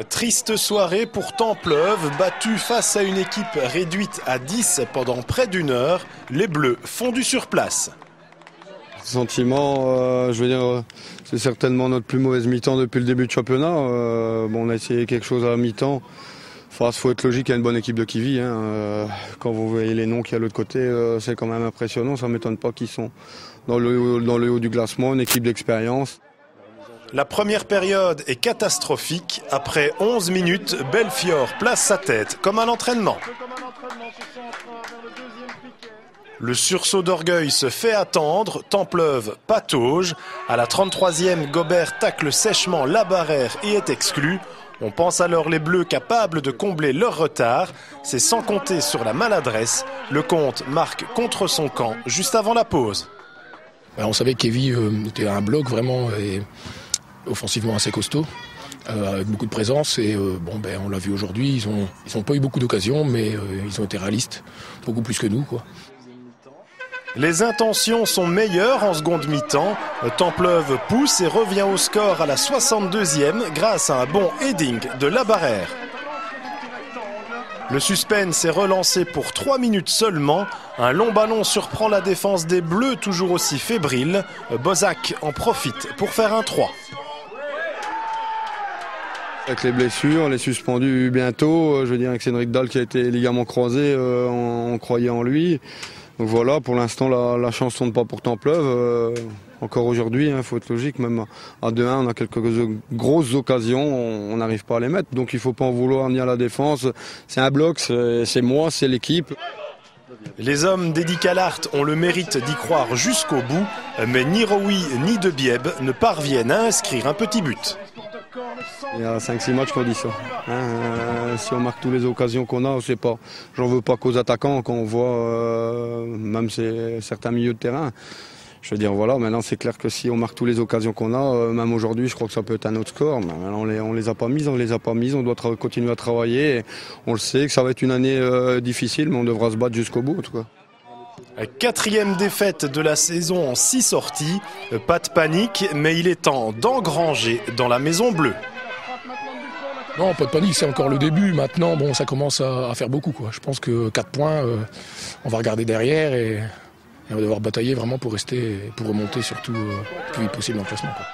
Triste soirée pour Templeuve, battu face à une équipe réduite à 10 pendant près d'une heure. Les Bleus fondus sur place. Sentiment, je veux dire, c'est certainement notre plus mauvaise mi-temps depuis le début de championnat. On a essayé quelque chose à la mi-temps. Il faut être logique, il y a une bonne équipe de Kivi. Quand vous voyez les noms qu'il y a de l'autre côté, c'est quand même impressionnant. Ça ne m'étonne pas qu'ils sont dans le haut du classement, une équipe d'expérience. La première période est catastrophique. Après 11 minutes, Belfiore place sa tête comme à l'entraînement. Le sursaut d'orgueil se fait attendre, Templeuve patauge. À la 33e, Gobert tacle sèchement Labarère et est exclu. On pense alors les Bleus capables de combler leur retard. C'est sans compter sur la maladresse. Le compte marque contre son camp juste avant la pause. On savait que Kevy était un bloc vraiment offensivement assez costaud, avec beaucoup de présence. Et on l'a vu aujourd'hui, ils n'ont pas eu beaucoup d'occasions, mais ils ont été réalistes, beaucoup plus que nous, quoi. Les intentions sont meilleures en seconde mi-temps. Templeuve pousse et revient au score à la 62e grâce à un bon heading de Labarère. Le suspense est relancé pour 3 minutes seulement. Un long ballon surprend la défense des Bleus, toujours aussi fébrile. Bozak en profite pour faire un 3. Avec les blessures, on est suspendu bientôt. Je veux dire, avec Cédric Dalle qui a été ligament croisé, on croyait en lui. Donc voilà, pour l'instant, la chance ne tourne pas pour Templeuve. Encore aujourd'hui, il faut être logique, même à 2-1, on a quelques grosses occasions, on n'arrive pas à les mettre. Donc il ne faut pas en vouloir ni à la défense. C'est un bloc, c'est moi, c'est l'équipe. Les hommes d'Eddy Callart ont le mérite d'y croire jusqu'au bout, mais ni Roui ni De Bieb ne parviennent à inscrire un petit but. Il y a 5-6 matchs qu'on dit ça. Si on marque toutes les occasions qu'on a, on sait pas. J'en veux pas qu'aux attaquants quand on voit même certains milieux de terrain. Je veux dire, voilà, maintenant c'est clair que si on marque toutes les occasions qu'on a, même aujourd'hui, je crois que ça peut être un autre score. Mais on les a pas mises, on doit continuer à travailler. On le sait que ça va être une année difficile, mais on devra se battre jusqu'au bout, en tout cas. 4e défaite de la saison en 6 sorties. Pas de panique, mais il est temps d'engranger dans la Maison Bleue. Non, pas de panique, c'est encore le début. Maintenant, ça commence à faire beaucoup, quoi. Je pense que 4 points, on va regarder derrière et on va devoir batailler vraiment pour rester, pour remonter surtout le plus vite possible dans le classement, quoi.